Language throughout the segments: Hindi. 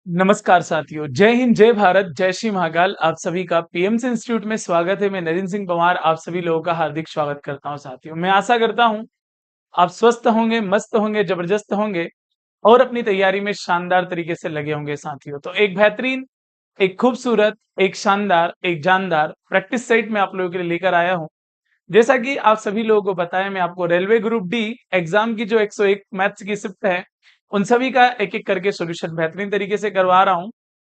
नमस्कार साथियों, जय हिंद, जय भारत, जय श्री महाकाल। आप सभी का पीएमसी इंस्टीट्यूट में स्वागत है। मैं नरेंद्र सिंह पंवार आप सभी लोगों का हार्दिक स्वागत करता हूं। साथियों, मैं आशा करता हूं आप स्वस्थ होंगे, मस्त होंगे, जबरदस्त होंगे और अपनी तैयारी में शानदार तरीके से लगे होंगे। साथियों, तो एक बेहतरीन, एक खूबसूरत, एक शानदार, एक जानदार प्रैक्टिस सेट मैं आप लोगों के लिए लेकर आया हूं। जैसा कि आप सभी लोगों को पता है, मैं आपको रेलवे ग्रुप डी एग्जाम की जो 101 मैथ्स की शिफ्ट है, उन सभी का एक एक करके सॉल्यूशन बेहतरीन तरीके से करवा रहा हूं।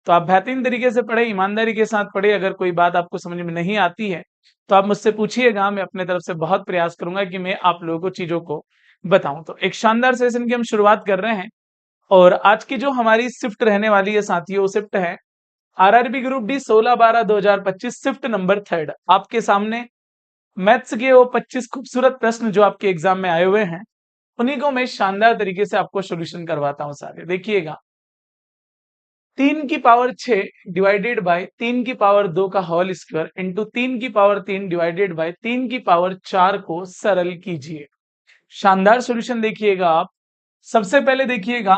तो आप बेहतरीन तरीके से पढ़े, ईमानदारी के साथ पढ़े। अगर कोई बात आपको समझ में नहीं आती है तो आप मुझसे पूछिएगा, मैं अपने तरफ से बहुत प्रयास करूंगा कि मैं आप लोगों को चीजों को बताऊं। तो एक शानदार सेशन की हम शुरुआत कर रहे हैं और आज की जो हमारी शिफ्ट रहने वाली है साथियों, वो शिफ्ट है RRB group D 16/12/2025 shift number 3। आपके सामने मैथ्स के वो 25 खूबसूरत प्रश्न जो आपके एग्जाम में आए हुए हैं, उन्हीं को मैं शानदार तरीके से आपको सॉल्यूशन करवाता हूं। सारे देखिएगा, 3 की पावर 6 डिवाइडेड बाय 3 की पावर 2 का होल स्क्वायर इंटू 3 की पावर 3 डिवाइडेड बाय 3 की पावर 4 को सरल कीजिए। शानदार सॉल्यूशन देखिएगा आप। सबसे पहले देखिएगा,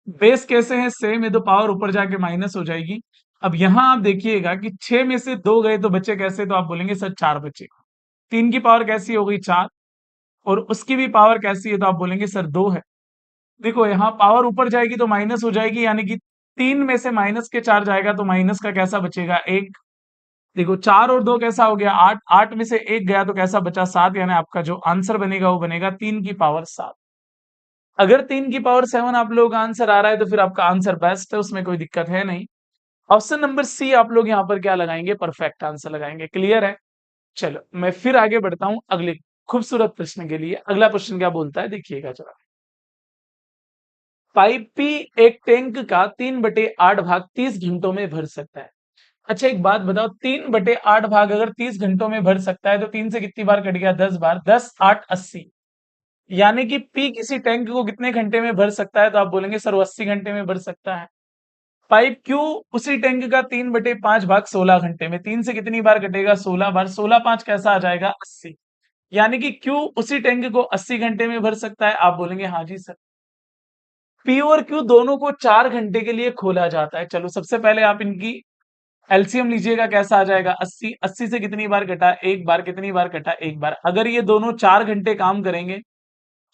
बेस कैसे है सेम है तो पावर ऊपर जाके माइनस हो जाएगी। अब यहां आप देखिएगा कि 6 में से 2 गए तो बचे कैसे, तो आप बोलेंगे सर 4 बचे। 3 की पावर कैसी हो गई 4, और उसकी भी पावर कैसी है तो आप बोलेंगे सर 2 है। देखो, यहाँ पावर ऊपर जाएगी तो माइनस हो जाएगी, यानी कि 3 में से माइनस के 4 जाएगा तो माइनस का कैसा बचेगा 1। देखो, 4 और 2 कैसा हो गया 8, 8 में से 1 गया तो कैसा बचा 7, यानी आपका जो आंसर बनेगा वो बनेगा 3 की पावर 7। अगर 3 की पावर 7 आप लोगों का आंसर आ रहा है तो फिर आपका आंसर बेस्ट है, उसमें कोई दिक्कत है नहीं। ऑप्शन नंबर सी आप लोग यहाँ पर क्या लगाएंगे, परफेक्ट आंसर लगाएंगे। क्लियर है? चलो मैं फिर आगे बढ़ता हूं अगले खूबसूरत प्रश्न के लिए। अगला प्रश्न क्या बोलता है, देखिएगा जरा। पाइप पी एक टैंक का 3/8 भाग 30 घंटों में भर सकता है। अच्छा, एक बात बताओ, 3/8 भाग अगर 30 घंटों में भर सकता है तो 3 से कितनी बार कट गया, 10 बार। 10 8 80, यानी कि पी किसी टैंक को कितने घंटे में भर सकता है, तो आप बोलेंगे सर वो 80 घंटे में भर सकता है। पाइप क्यू उसी टैंक का 3/5 भाग 16 घंटे में, 3 से कितनी बार कटेगा, 16 बार। 16 5 कैसा आ जाएगा, 80, यानी कि क्यू उसी टैंक को 80 घंटे में भर सकता है। आप बोलेंगे हाँ जी सर। पी और क्यू दोनों को 4 घंटे के लिए खोला जाता है। चलो सबसे पहले आप इनकी एलसीएम लीजिएगा, कैसा आ जाएगा 80। 80 से कितनी बार कटा, एक बार। कितनी बार कटा, एक बार। अगर ये दोनों 4 घंटे काम करेंगे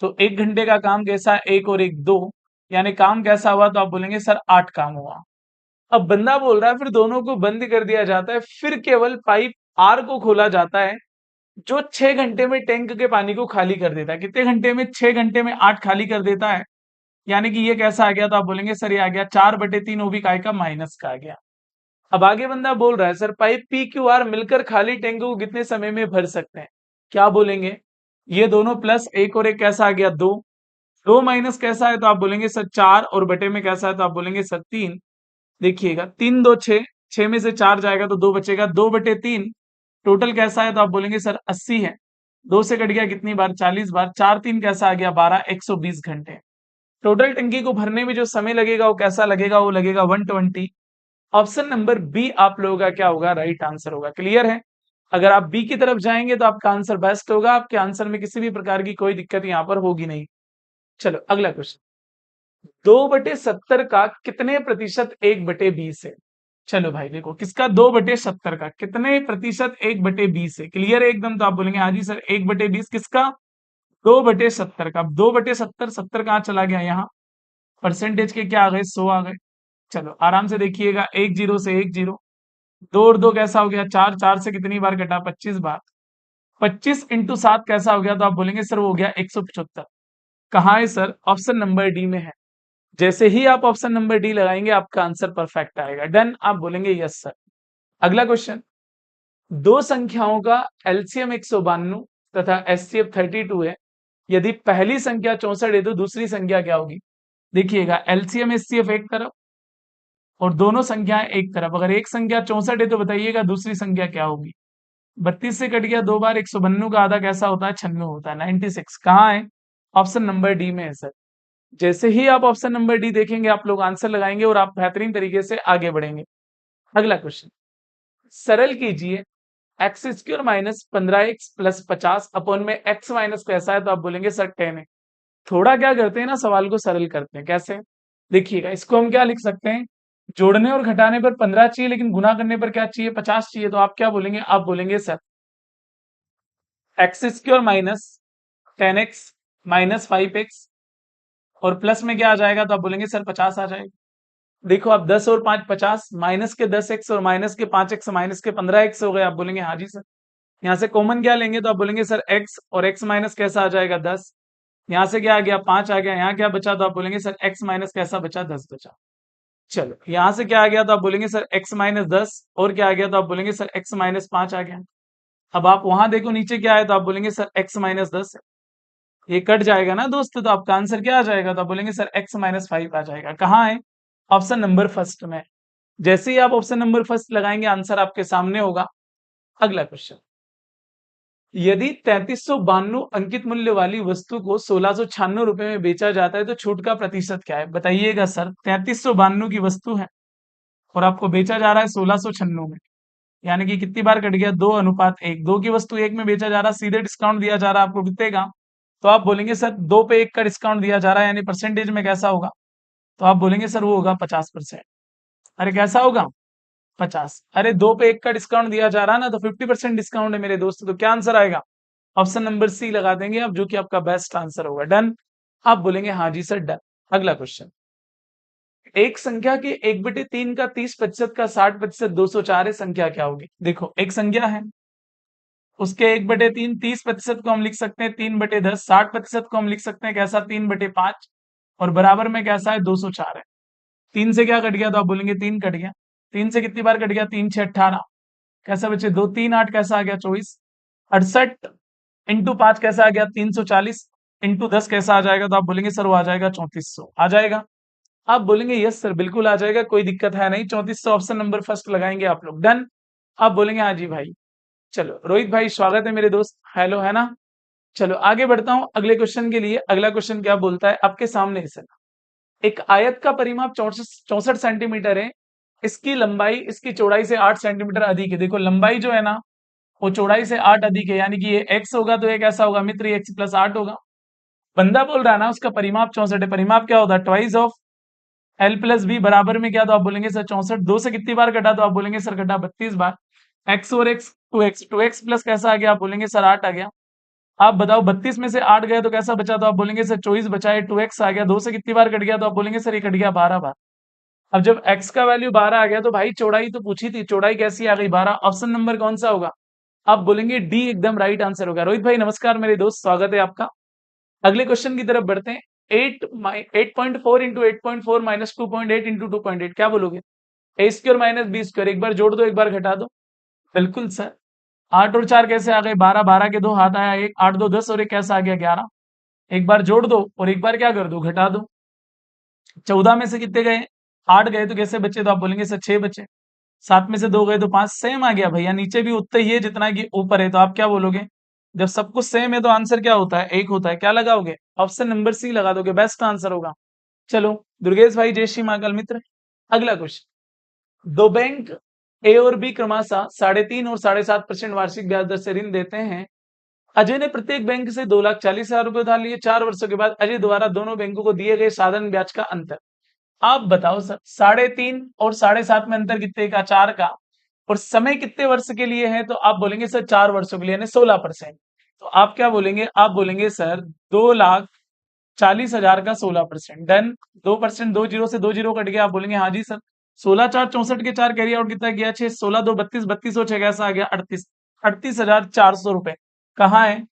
तो 1 घंटे का काम कैसा, एक और एक 2, यानी काम कैसा हुआ, तो आप बोलेंगे सर 8 काम हुआ। अब बंदा बोल रहा है फिर दोनों को बंद कर दिया जाता है, फिर केवल पाइप आर को खोला जाता है जो 6 घंटे में टैंक के पानी को खाली कर देता है। कितने घंटे में, 6 घंटे में 8 खाली कर देता है, यानी कि ये कैसा आ गया, तो आप बोलेंगे सर ये आ गया 4/3, वो भी काय का, माइनस का आ गया। अब आगे बंदा बोल रहा है sir pipe P Q R मिलकर खाली टैंक को कितने समय में भर सकते हैं। क्या बोलेंगे, ये दोनों प्लस एक और एक कैसा आ गया 2, 2 माइनस कैसा है, तो आप बोलेंगे सर 4, और बटे में कैसा है, तो आप बोलेंगे सर 3। देखिएगा 3 2 6, 6 में से 4 जाएगा तो 2 बचेगा, 2/3 टोटल कैसा है, तो आप बोलेंगे सर 80 है। 2 से कट गया कितनी बार, 40 बार। 4 3 कैसा आ गया 12, 120 घंटे। टोटल टंकी को भरने में जो समय लगेगा वो कैसा लगेगा, वो लगेगा 120। ऑप्शन नंबर बी आप लोगों का क्या होगा, राइट आंसर होगा। क्लियर है? अगर आप बी की तरफ जाएंगे तो आपका आंसर बेस्ट होगा, आपके आंसर में किसी भी प्रकार की कोई दिक्कत यहाँ पर होगी नहीं। चलो अगला क्वेश्चन, 2/70 का कितने प्रतिशत 1/20 है। चलो भाई देखो, किसका 2/70 का कितने प्रतिशत 1/20 है। क्लियर है एकदम, तो आप बोलेंगे हाँ जी सर 1/20 किसका, 2/70 का। 2/70, 70 कहाँ चला गया, यहाँ परसेंटेज के क्या आ गए, 100 आ गए। चलो आराम से देखिएगा, 1 0 से 1 0, 2 और 2 कैसा हो गया 4, 4 से कितनी बार कटा, 25 बार। 25 इंटू 7 कैसा हो गया, तो आप बोलेंगे सर वो हो गया 175। कहाँ है सर, ऑप्शन नंबर डी में है। जैसे ही आप ऑप्शन नंबर डी लगाएंगे आपका आंसर परफेक्ट आएगा। डन, आप बोलेंगे यस सर। अगला क्वेश्चन, दो संख्याओं का एलसीएम 192 तथा एचसीएफ 32 है। यदि पहली संख्या 64 है तो दूसरी संख्या क्या होगी। देखिएगा, एलसीएम एचसीएफ एक तरफ और दोनों संख्याएं एक तरफ। अगर एक संख्या 64 है तो बताइएगा दूसरी संख्या क्या होगी। 32 से कट गया 2 बार, 192 का आधा कैसा होता है, 96 होता है, 96। कहाँ है, ऑप्शन नंबर डी में है सर। जैसे ही आप ऑप्शन नंबर डी देखेंगे आप लोग आंसर लगाएंगे और आप बेहतरीन तरीके से आगे बढ़ेंगे। अगला क्वेश्चन, सरल कीजिए x square minus 15x plus 50 upon में एक्स माइनस कैसा है, तो आप बोलेंगे सर 10 है। थोड़ा क्या करते हैं ना, सवाल को सरल करते हैं। कैसे, देखिएगा इसको हम क्या लिख सकते हैं, जोड़ने और घटाने पर 15 चाहिए, लेकिन गुना करने पर क्या चाहिए, 50 चाहिए। तो आप क्या बोलेंगे, आप बोलेंगे sir x square minus 10x minus 5x और प्लस में क्या आ जाएगा, तो आप बोलेंगे सर 50 आ जाएगा। देखो आप 10 और 5 50, माइनस के 10x और माइनस के 5x माइनस के 15x हो गए। आप बोलेंगे हाँ जी सर। यहाँ से कॉमन क्या लेंगे, तो आप बोलेंगे सर x और x माइनस कैसा आ जाएगा 10। यहाँ से क्या आ गया 5 आ गया, यहाँ क्या बचा, तो आप बोलेंगे सर x माइनस कैसा बचा 10 बचा। चलो यहाँ से क्या आ गया, तो आप बोलेंगे सर x माइनस 10 और क्या आ गया, तो आप बोलेंगे सर x माइनस 5 आ गया। अब आप वहां देखो नीचे क्या है, तो आप बोलेंगे सर x माइनस 10 है। ये कट जाएगा ना दोस्त, तो आपका आंसर क्या आ जाएगा, तो आप बोलेंगे सर x माइनस 5 आ जाएगा। कहाँ है, ऑप्शन नंबर फर्स्ट में। जैसे ही आप ऑप्शन नंबर फर्स्ट लगाएंगे आंसर आपके सामने होगा। अगला क्वेश्चन, यदि 3392 अंकित मूल्य वाली वस्तु को 1696 रुपए में बेचा जाता है तो छूट का प्रतिशत क्या है, बताइएगा सर। 3392 की वस्तु है और आपको बेचा जा रहा है 1696 में, यानी कि कितनी बार कट गया, 2:1। 2 की वस्तु 1 में बेचा जा रहा है, सीधे डिस्काउंट दिया जा रहा है आपको कितने का, तो आप बोलेंगे सर 2 पे 1 का डिस्काउंट दिया जा रहा है, यानी परसेंटेज में कैसा होगा, तो आप बोलेंगे सर वो होगा 50%। अरे कैसा होगा, 50। अरे 2 पे 1 का डिस्काउंट दिया जा रहा है ना, तो 50% डिस्काउंट है मेरे दोस्त। तो क्या आंसर आएगा, ऑप्शन नंबर सी लगा देंगे आप, जो कि आपका बेस्ट आंसर होगा। डन, आप बोलेंगे हाँ जी सर डन। अगला क्वेश्चन, एक संख्या के 1/3 का 30% का 60% 204 है, संख्या क्या होगी। देखो एक संख्या है, उसके 1/3 30% को हम लिख सकते हैं 3/10, 60% को हम लिख सकते हैं कैसा 3/5 और बराबर में कैसा है 204 है। 3 से क्या कट गया, तो आप बोलेंगे 3 कट गया। 3 से कितनी बार कट गया, 3 6 18, कैसा बचे 2 3 8 कैसा आ गया 24। 68 इंटू 5 कैसा आ गया 340, इंटू 10 कैसा आ जाएगा, तो आप बोलेंगे सर वो आ जाएगा 3400 आ जाएगा। आप बोलेंगे यस सर बिल्कुल आ जाएगा, कोई दिक्कत है नहीं, 3400 ऑप्शन नंबर फर्स्ट लगाएंगे आप लोग। डन, आप बोलेंगे हाँ जी भाई। चलो रोहित भाई स्वागत है मेरे दोस्त, हेलो है ना। चलो आगे बढ़ता हूं अगले क्वेश्चन के लिए। अगला क्वेश्चन क्या बोलता है आपके सामने है सर, एक आयत का परिमाप 64 सेंटीमीटर है, इसकी लंबाई इसकी चौड़ाई से 8 सेंटीमीटर अधिक है। देखो लंबाई जो है ना वो चौड़ाई से 8 अधिक है, यानी कि ये x होगा तो ये कैसा होगा मित्र, x प्लस 8 होगा। बंदा बोल रहा है ना उसका परिमाप 64 है, परिमाप क्या होता है twice of l plus b, बराबर में क्या, तो आप बोलेंगे सर 64। 2 से कितनी बार कटा, तो आप बोलेंगे सर कटा 32 बार। x और x 2x प्लस कैसा आ गया, आप बोलेंगे सर 8 आ गया। आप बताओ 32 में से 8 गए तो कैसा बचा, तो आप बोलेंगे सर 24 बचा है, 2x आ गया। 2 से कितनी बार कट गया, तो आप बोलेंगे सर ये कट गया 12 बार। अब जब x का वैल्यू 12 आ गया तो भाई चौड़ाई तो पूछी थी, चौड़ाई कैसी आ गई 12। ऑप्शन नंबर कौन सा होगा, आप बोलेंगे डी एकदम राइट आंसर होगा। रोहित भाई नमस्कार मेरे दोस्त, स्वागत है आपका। अगले क्वेश्चन की तरफ बढ़ते हैं। 8.4 इंटू 8.4 माइनस 2.8 इंटू 2.8 क्या बोलोगे, ए स्क्वायर माइनस बी स्क्वायर, एक बार जोड़ दो एक बार घटा दो। बिल्कुल सर। 8 और 4 कैसे आ गए 12, 12 के दो हाथ आया एक, 8 2 10 और एक कैसा आ गया 11। एक बार जोड़ दो और एक बार क्या कर दो घटा दो। 14 में से कितने गए, 8 गए तो कैसे बचे, तो आप बोलेंगे सर 6 बचे। 7 में से 2 गए तो 5, सेम आ गया भैया, नीचे भी उतना ही है जितना कि ऊपर है। तो आप क्या बोलोगे, जब सब कुछ सेम है तो आंसर क्या होता है, एक होता है। क्या लगाओगे, ऑप्शन नंबर सी लगा दोगे, बेस्ट आंसर होगा। चलो दुर्गेश भाई जय श्री महाकाल मित्र। अगला क्वेश्चन, दो बैंक ए और बी क्रमशः 3.5 और 7.5% वार्षिक ब्याज दर से ऋण देते हैं। अजय ने प्रत्येक बैंक से 2,40,000 रुपए उधार लिए। 4 वर्षों के बाद अजय द्वारा दोनों बैंकों को दिए गए साधारण ब्याज का अंतर। आप बताओ सर 3.5 और 7.5 में अंतर कितने का, 4 का, और समय कितने वर्ष के लिए है, तो आप बोलेंगे सर 4 वर्षों के लिए, यानी 16%। तो आप क्या बोलेंगे, आप बोलेंगे सर 2,40,000 का 16%। डन, 2%, 2 जीरो से 2 जीरो कट गया, आप बोलेंगे हाँ जी सर। 16 4 64 के 4 कैरी आउट कितना गया 6, 16 2 32, 32 और 6 कैसा आ गया 38, 38,400 रुपए। कहाँ है,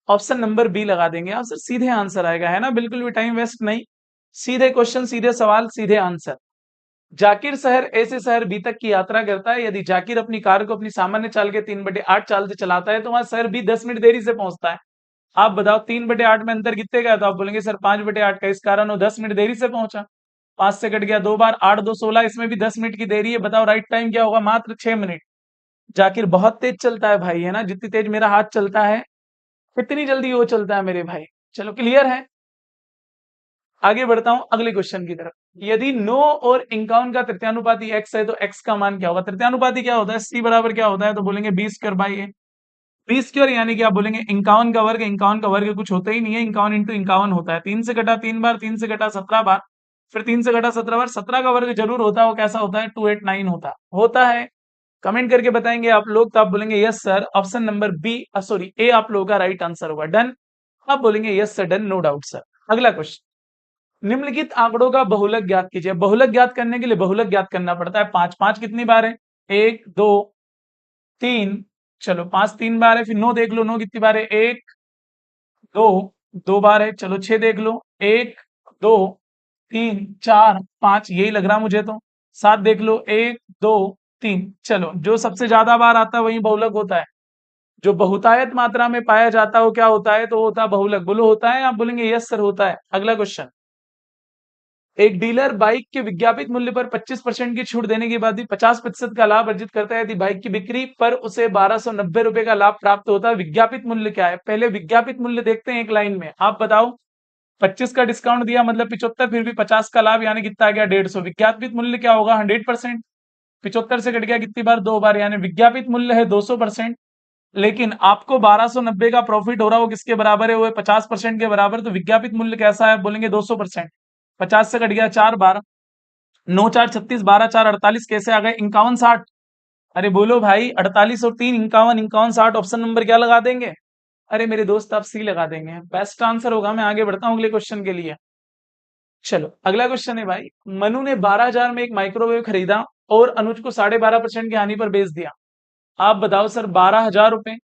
ऑप्शन नंबर बी लगा देंगे आप सर, सीधे आंसर आएगा, है ना, बिल्कुल भी टाइम वेस्ट नहीं। सीधे क्वेश्चन सीधे सवाल सीधे आंसर। जाकिर शहर ए से शहर बी तक की यात्रा करता है। यदि जाकिर अपनी कार को अपनी सामान्य चाल के 3/8 चाल से चलाता है तो वहां शहर बी 10 मिनट देरी से पहुंचता है। आप बताओ 3/8 में अंतर कितने का है, तो आप बोलेंगे सर 5/8 का, इस कारण वो 10 मिनट देरी से पहुंचा। 5 से कट गया 2 बार, 8 2 16, इसमें भी 10 मिनट की देरी है। बताओ राइट टाइम क्या होगा, मात्र 6 मिनट। जाकिर बहुत तेज चलता है भाई, है ना, जितनी तेज मेरा हाथ चलता है कितनी जल्दी वो चलता है मेरे भाई। चलो क्लियर है। आगे बढ़ता हूं अगले क्वेश्चन की तरफ। यदि 9 और 51 का तृतीयानुपाती x है तो x का मान क्या होगा। तृतीयानुपाती क्या होता है, c बराबर क्या होता है, तो बोलेंगे b square by a. B square यानी कि आप बोलेंगे 51 का वर्ग, 51 का वर्ग कुछ होता ही नहीं है, 51 इंटू 51 होता है। 3 से कटा 3 बार, 3 से कटा 17 बार, फिर 3 से घटा 17 बार, 17 का वर्ग जरूर होता है, वो कैसा होता है 289 होता है। कमेंट करके बताएंगे आप लोग, तो आप बोलेंगे yes sir, option number B sorry A आप लोगों का राइट आंसर होगा। डन, आप बोलेंगे yes sir done, no doubt sir. अगला क्वेश्चन, निम्नलिखित आंकड़ों का बहुलक ज्ञात कीजिए। बहुलक ज्ञात करने के लिए बहुलक ज्ञात करना पड़ता है। पांच पांच कितनी बार है, 1 2 3, चलो 5 3 बार है। फिर 9 देख लो, 9 कितनी बार है, 1 2 2 बार है। चलो 6 देख लो, 1 2 3 4 5, यही लग रहा मुझे तो। 7 देख लो, 1 2 3, चलो जो सबसे ज्यादा बार आता है वही बहुलक होता है। जो बहुतायत मात्रा में पाया जाता है वो क्या होता है, तो वो होता है बहुलक। बोलो होता है, आप बोलेंगे यस सर होता है। अगला क्वेश्चन, एक डीलर बाइक के विज्ञापित मूल्य पर 25% की छूट देने के बाद भी 50% का लाभ अर्जित करता है। यदि बाइक की बिक्री पर उसे 1290 रुपए का लाभ प्राप्त होता है, विज्ञापित मूल्य क्या है? पहले विज्ञापित मूल्य देखते हैं एक लाइन में। आप बताओ, 25 का डिस्काउंट दिया मतलब 75, फिर भी 50 का लाभ, यानी कितना आ गया 150। विज्ञापित मूल्य क्या होगा 100%। 75 से कट गया कितनी बार, 2 बार, यानी विज्ञापित मूल्य है 200%। लेकिन आपको 1290 का प्रॉफिट हो रहा है, वो किसके बराबर है, वो है 50% के बराबर। तो विज्ञापित मूल्य कैसा है, बोलेंगे 200%। 50 से कट गया 4 बार, 9 4 36, 12 4 48, कैसे आ गए 51 60। अरे बोलो भाई, 48 और 3 51, 51 60, ऑप्शन नंबर क्या लगा देंगे? अरे मेरे दोस्त आप सी लगा देंगे, बेस्ट आंसर होगा। मैं आगे बढ़ता हूँ अगले क्वेश्चन के लिए। चलो अगला क्वेश्चन है भाई, मनु ने 12,000 में एक माइक्रोवेव खरीदा और अनुज को 12.5% की हानि पर बेच दिया। आप बताओ सर, 12,000 रुपए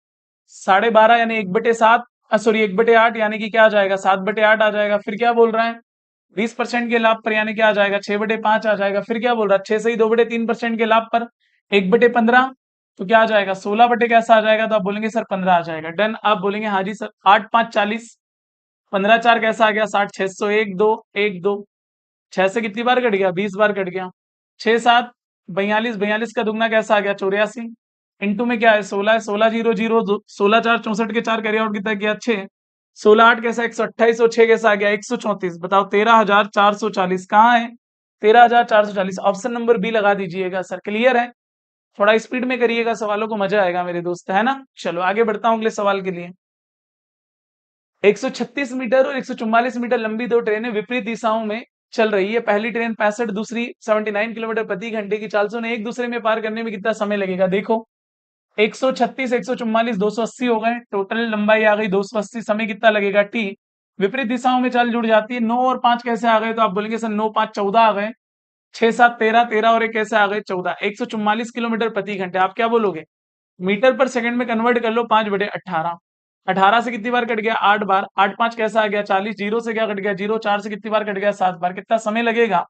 12.5 यानी 1/7, सॉरी 1/8, यानी कि क्या आ जाएगा 7/8 आ जाएगा। फिर क्या बोल रहा है, 20% के लाभ पर, यानी क्या आ जाएगा 6/5 आ जाएगा। फिर क्या बोल रहा है, 6 से ही 2/3% के लाभ पर 1/15, तो क्या आ जाएगा 16 बटे कैसा आ जाएगा, तो आप बोलेंगे सर 15 आ जाएगा। डन, आप बोलेंगे हाँ जी सर। 8 5 40, 15 4 कैसा आ गया 60, 600, 1 2 1 2, 6 से कितनी बार कट गया 20 बार कट गया। 6 7 42, 42 का दुगना कैसा आ गया 84। इंटू में क्या है 16 है, 16 0 0 16 4 64 के 4 कैरी आउट कितना किया 6, 16 8 कैसा 128 और 6 कैसा आ गया 134। बताओ 13,440 कहाँ है, 13,440, ऑप्शन नंबर बी लगा दीजिएगा सर। क्लियर है, थोड़ा स्पीड में करिएगा सवालों को, मजा आएगा मेरे दोस्त, है ना। चलो आगे बढ़ता हूँ अगले सवाल के लिए। 136 मीटर और 144 मीटर लंबी दो ट्रेनें विपरीत दिशाओं में चल रही है। पहली ट्रेन 65, दूसरी 79 किलोमीटर प्रति घंटे की चाल से उन्हें एक दूसरे में पार करने में कितना समय लगेगा? देखो 136 144 280 हो गए, टोटल लंबाई आ गई 280, समय कितना लगेगा टी। विपरीत दिशाओं में चाल जुड़ जाती है। 9 और 5 कैसे आ गए, तो आप बोलेंगे सर 9 5 14 आ गए। 6 7 13, 13 और 1 कैसे आ गए 14। 144 किलोमीटर प्रति घंटे आप क्या बोलोगे, मीटर पर सेकंड में कन्वर्ट कर लो, 5/18। 18 से कितनी बार कट गया 8 बार, 8 5 कैसा आ गया 40, जीरो से क्या कट गया जीरो, 4 से कितनी बार कट गया 7 बार। कितना समय लगेगा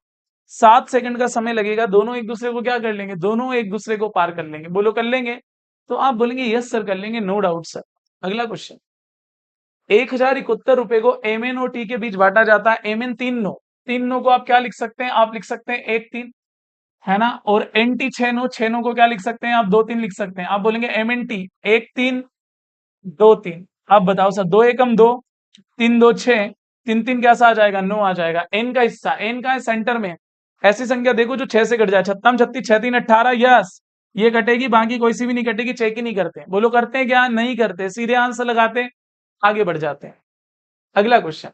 7 सेकंड का समय लगेगा। दोनों एक दूसरे को क्या कर लेंगे, दोनों एक दूसरे को पार कर लेंगे। बोलो कर लेंगे, तो आप बोलेंगे यस सर कर लेंगे, नो डाउट सर। अगला क्वेश्चन, 1,071 रुपए को एम एन और टी के बीच बांटा जाता है। एम एन 3 नो, 3 नो को आप क्या लिख सकते हैं, आप लिख सकते हैं 1 3, है ना। और एन टी 6 नो, 6 नो को क्या लिख सकते हैं आप 2 3 लिख सकते हैं। आप बोलेंगे एम एन टी 1 3 2 3। आप बताओ सर, 2 एकम 2, 3 2 6, 3 3 कैसा आ जाएगा 9 आ जाएगा। एन का हिस्सा, एन का है सेंटर में, ऐसी संख्या देखो जो 6 से कट जाए। छत्तम 36, 6 3 18, यस ये कटेगी, बाकी कोई सी भी नहीं कटेगी। चेक ही नहीं करते, बोलो करते हैं क्या, नहीं करते, सीधे आंसर लगाते हैं, आगे बढ़ जाते हैं। अगला क्वेश्चन,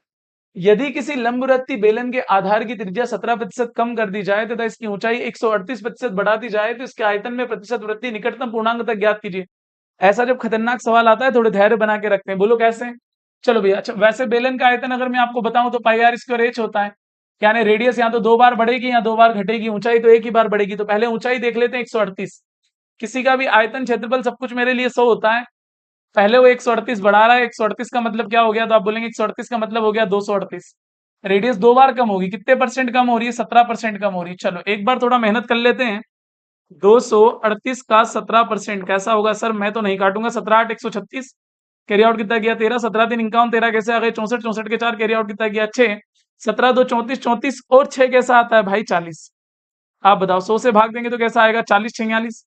यदि किसी लंबवृत्तीय बेलन के आधार की त्रिज्या 17% कम कर दी जाए तथा इसकी ऊंचाई 138% बढ़ा दी जाए, तो इसके आयतन में प्रतिशत वृद्धि निकटतम पूर्णांक तक ज्ञात कीजिए। ऐसा जब खतरनाक सवाल आता है थोड़े धैर्य बना के रखते हैं। बोलो कैसे, चलो भैया। अच्छा वैसे बेलन का आयतन अगर मैं आपको बताऊं तो पाई आर स्क्वायर एच होता है, यानी रेडियस यहाँ तो 2 बार बढ़ेगी या 2 बार घटेगी, ऊंचाई तो एक ही बार बढ़ेगी। तो पहले ऊंचाई देख लेते हैं 138। किसी का भी आयतन क्षेत्रफल सब कुछ मेरे लिए 100 होता है, पहले वो 138 बढ़ा रहा है। 138 का मतलब क्या हो गया, तो आप बोलेंगे 138 का मतलब हो गया 238। रेडियस 2 बार कम होगी, कितने परसेंट कम हो रही है 17% कम हो रही है। चलो एक बार थोड़ा मेहनत कर लेते हैं। 238 का 17% कैसा होगा सर, मैं तो नहीं काटूंगा। 17 8 136, कैरी आउट कितना गया 13, 17 3 51, 13 कैसे आ गए 64, 64 के 4 कैरी आउट कितना गया 6, 17 2 34, 34 और 6 कैसा आता है भाई 40। आप बताओ 100 से भाग देंगे तो कैसा आएगा 40 46।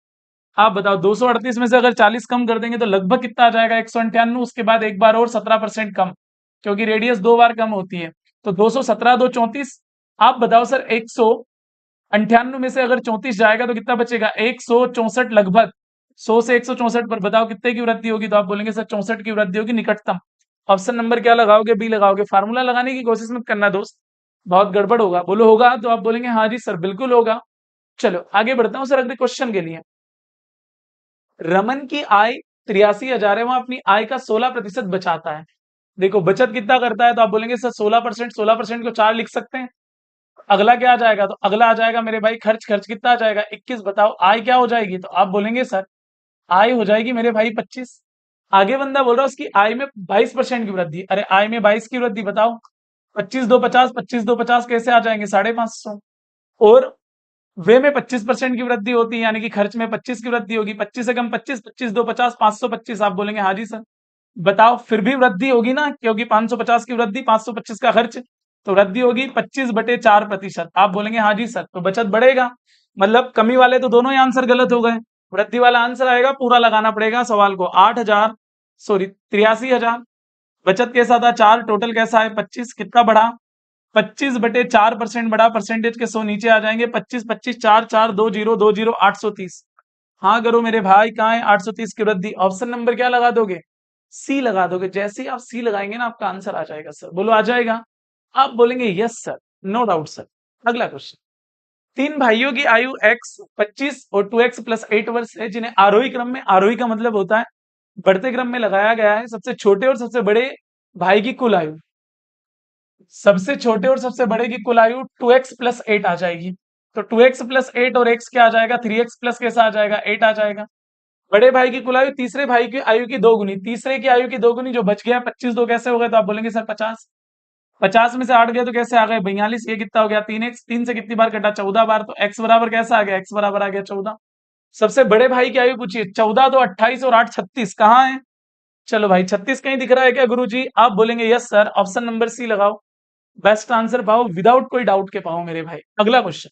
आप बताओ 238 में से अगर 40 कम कर देंगे तो लगभग कितना आ जाएगा 198। उसके बाद एक बार और 17% कम, क्योंकि रेडियस 2 बार कम होती है। तो 217 2 34। आप बताओ सर 198 में से अगर 34 जाएगा तो कितना बचेगा 164 लगभग। 100 से 164 पर बताओ कितने की वृद्धि होगी, तो आप बोलेंगे सर 64 की वृद्धि होगी निकटतम। ऑप्शन नंबर क्या लगाओगे, बी लगाओगे। फार्मूला लगाने की कोशिश मत करना दोस्त, बहुत गड़बड़ होगा। बोलो होगा तो आप बोलेंगे हाँ जी सर बिल्कुल होगा। चलो आगे बढ़ता हूँ सर अगले क्वेश्चन के लिए। रमन की आय 83,000 है, वह अपनी आय का 16% बचाता है। देखो बचत कितना करता है, तो आप बोलेंगे सर 16%, 16% को 4 लिख सकते हैं। अगला क्या आ जाएगा, तो अगला आ जाएगा मेरे भाई खर्च। खर्च कितना आ जाएगा 21। बताओ आय क्या हो जाएगी, तो आप बोलेंगे सर आय हो जाएगी मेरे भाई 25। आगे बंदा बोल रहा है उसकी आय में 22% की वृद्धि। अरे आय में 22 की वृद्धि बताओ, 25 2 50, 25 2 50 कैसे आ जाएंगे 550। और वे में 25% की वृद्धि होती है, यानी कि खर्च में 25 की वृद्धि होगी। 25 से कम 25, 25 2 50, 525। आप बोलेंगे हाँ जी सर। बताओ फिर भी वृद्धि होगी ना, क्योंकि 550 की वृद्धि 525 का खर्च, तो वृद्धि होगी 25/4%। आप बोलेंगे हाँ जी सर, तो बचत बढ़ेगा। मतलब कमी वाले तो दोनों ही आंसर गलत हो गए। वृद्धि वाला आंसर आएगा, पूरा लगाना पड़ेगा सवाल को। 8,000, सॉरी 83,000। बचत कैसा था 4, टोटल कैसा है 25। कितना बढ़ा 25/4% बढ़ा। परसेंटेज के 100 नीचे आ जाएंगे। 25 25 4 4 2 0 2 0 830। हाँ करो मेरे भाई, कहाँ है 830 की वृद्धि। ऑप्शन नंबर क्या लगा दोगे, सी लगा दोगे। जैसे ही आप सी लगाएंगे ना आपका आंसर आ जाएगा सर। बोलो आ जाएगा। आप बोलेंगे yes sir, no doubt sir. अगला क्वेश्चन। तीन भाइयों की आयु x 25 और 2x+8 वर्ष है, जिन्हें आरोही क्रम में, आरोही का मतलब होता है बढ़ते क्रम में लगाया गया है। सबसे छोटे और सबसे बड़े भाई की कुल आयु, सबसे छोटे और सबसे बड़े की कुल आयु 2x+8 आ जाएगी। तो 2x+8 और x क्या आ जाएगा, 3x प्लस कैसा आ जाएगा 8 आ जाएगा। बड़े भाई की कुल आयु तीसरे भाई की आयु की दोगुनी, तीसरे की आयु की दोगुनी जो बच गया 25 2 कैसे हो गए, तो आप बोलेंगे सर 50। 50 में से 8 गए तो कैसे आ गए 42। ये कितना हो गया 3x, 3 से कितनी बार कटा 14 बार, तो x बराबर कैसा आ गया, x बराबर आ गया 14। सबसे बड़े भाई की आयु पूछिए, 14 तो 28 और 8 36, कहाँ है। चलो भाई 36 कहीं दिख रहा है क्या गुरुजी, आप बोलेंगे yes sir. Option number C लगाओ, बेस्ट आंसर पाओ, विदाउट कोई डाउट के पाओ मेरे भाई। अगला क्वेश्चन।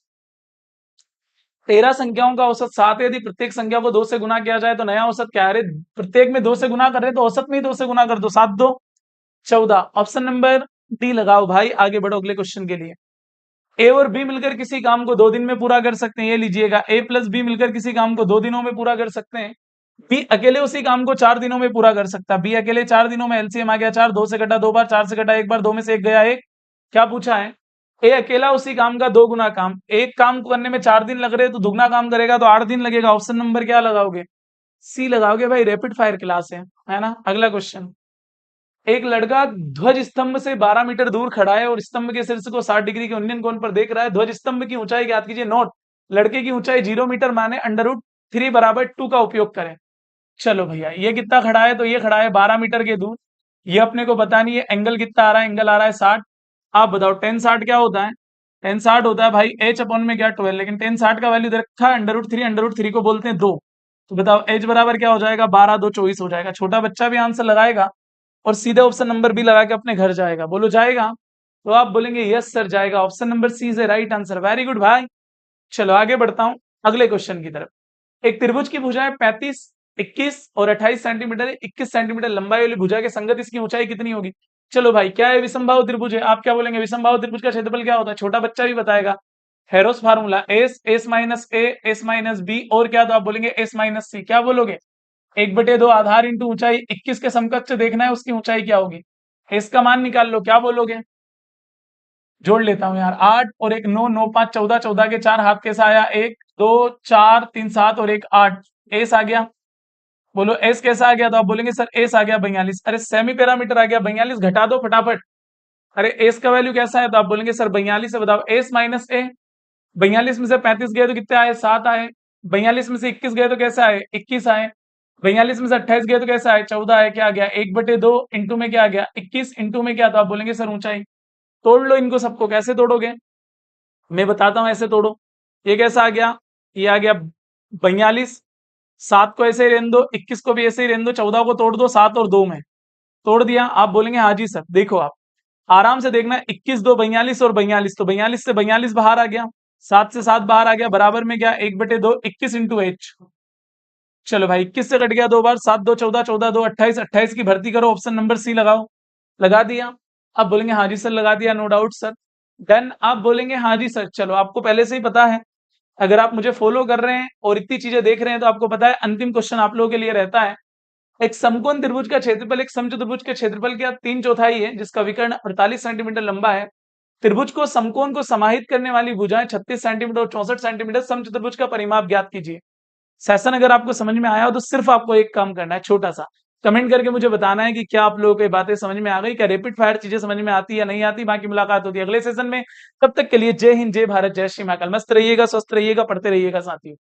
13 संख्याओं का औसत 7 है, यदि प्रत्येक संख्या को 2 से गुना किया जाए तो नया औसत क्या है। अरे प्रत्येक में 2 से गुना कर रहे हैं तो औसत में ही 2 से गुना कर दो। 7 2 14। ऑप्शन नंबर डी लगाओ भाई। आगे बढ़ो अगले क्वेश्चन के लिए। ए और बी मिलकर किसी काम को 2 दिन में पूरा कर सकते हैं, ये लीजिएगा। ए प्लस बी मिलकर किसी काम को 2 दिनों में पूरा कर सकते हैं। बी अकेले उसी काम को 4 दिनों में पूरा कर सकता है। बी अकेले 4 दिनों में, एलसीएम आ गया 4, 2 से कटा 2 बार, 4 से कटा 1 बार, 2 में से 1 गया 1। क्या पूछा है, ए अकेला उसी काम का 2 गुना काम। एक काम को करने में 4 दिन लग रहे हैं तो दुगना काम करेगा तो 8 दिन लगेगा। ऑप्शन नंबर क्या लगाओगे, सी लगाओगे भाई। रैपिड फायर क्लास है ना। अगला क्वेश्चन। एक लड़का ध्वज स्तंभ से 12 मीटर दूर खड़ा है और स्तंभ के शीर्ष को 60 डिग्री के उन्नयन कोण पर देख रहा है। ध्वज स्तंभ की ऊंचाई ज्ञात कीजिए। नोट, लड़के की ऊंचाई 0 मीटर माने √3 बराबर 2 का उपयोग करें। चलो भैया ये कितना खड़ा है, तो ये खड़ा है 12 मीटर के दूर। ये अपने को पता नहीं है एंगल कितना आ रहा है, एंगल आ रहा है 60। आप बताओ टेन 60 क्या होता है। टेन 60 होता है भाई एच अपॉन में क्या 12, लेकिन टेन 60 का वैल्यू दे रखा है √3, √3 को बोलते हैं 2। तो बताओ एच बराबर क्या हो जाएगा, 12 2 24 हो जाएगा। छोटा बच्चा भी आंसर लगाएगा और सीधे ऑप्शन नंबर बी लगा के अपने घर जाएगा। बोलो जाएगा, तो आप बोलेंगे यस सर जाएगा। Option number C is a right answer. Very good भाई। चलो आगे बढ़ता हूं अगले क्वेश्चन की तरफ। एक त्रिभुज की भुजाएं 35, 21 और 28 सेंटीमीटर है। 21 सेंटीमीटर लंबाई वाली भुजा के संगत इसकी ऊंचाई कितनी होगी। चलो भाई क्या है, विषमबाहु त्रिभुज है। आप क्या बोलेंगे, विषमबाहु त्रिभुज का क्षेत्रफल क्या होता है, छोटा बच्चा भी बताएगा। Heron's formula, S S minus A S minus B, और क्या, तो आप बोलेंगे एस माइनस सी। क्या बोलोगे, 1/2 आधार इंटू ऊंचाई। 21 के समकक्ष देखना है उसकी ऊंचाई क्या होगी, इसका मान निकाल लो। क्या बोलोगे, जोड़ लेता हूं यार, 8 और 1 9, 9 5 14, 14 के 4 हाथ कैसा आया, 1 2 4 3 7 और 1 8, एस आ गया। बोलो एस कैसा आ गया, तो आप बोलेंगे सर एस आ गया 42। अरे सेमी पैरामीटर आ गया 42, घटा दो फटाफट। अरे एस का वैल्यू कैसा है, तो आप बोलेंगे सर 42 से। बताओ एस माइनस ए, 42 में से 35 गए तो कितने आए, 7 आए। 42 में से 21 गए तो कैसे आए, 21 आए। 42 में से 28 गए तो कैसे आए, 14 आए। क्या आ गया, 1/2 इंटू में क्या आ गया 21, इंटू में क्या, तो आप बोलेंगे सर ऊंचाई। तोड़ लो इनको सबको, कैसे तोड़ोगे, मैं बताता हूं ऐसे तोड़ो। ये कैसा आ गया, ये आ गया 42। 7 को ऐसे ही रहने दो, 21 को भी ऐसे ही रहने दो, 14 को तोड़ दो 7 और 2 में। तोड़ दिया, आप बोलेंगे हाँ जी सर। देखो आप आराम से देखना, 21 2 42 और 42, तो 42 से 42 बाहर आ गया, 7 से 7 बाहर आ गया, बराबर में क्या 1/2 21 इंटू एच। चलो भाई 21 से कट गया 2 बार, 7 2 14, 14 2 28, 28 की भर्ती करो। ऑप्शन नंबर सी लगाओ। लगा दिया, आप बोलेंगे हाँ जी सर लगा दिया, नो डाउट सर। देन आप बोलेंगे हाँ जी सर। चलो आपको पहले से ही पता है, अगर आप मुझे फॉलो कर रहे हैं और इतनी चीजें देख रहे हैं तो आपको पता है अंतिम क्वेश्चन आप लोगों के लिए रहता है। एक समकोण त्रिभुज का क्षेत्रफल एक समचतुर्भुज के क्षेत्रफल का 3/4 है, जिसका विकर्ण 48 सेंटीमीटर लंबा है। त्रिभुज को समकोण को समाहित करने वाली भुजाएं 36 सेंटीमीटर और 64 सेंटीमीटर, समचतुर्भुज का परिमाप ज्ञात कीजिए। सेशन अगर आपको समझ में आया हो तो सिर्फ आपको एक काम करना है छोटा सा, कमेंट करके मुझे बताना है कि क्या आप लोगों को ये बातें समझ में आ गई, क्या रैपिड फायर चीजें समझ में आती या नहीं आती। बाकी मुलाकात होती है अगले सेशन में। तब तक के लिए जय हिंद, जय भारत, जय श्री महाकाल। मस्त रहिएगा, स्वस्थ रहिएगा, पढ़ते रहिएगा साथियों।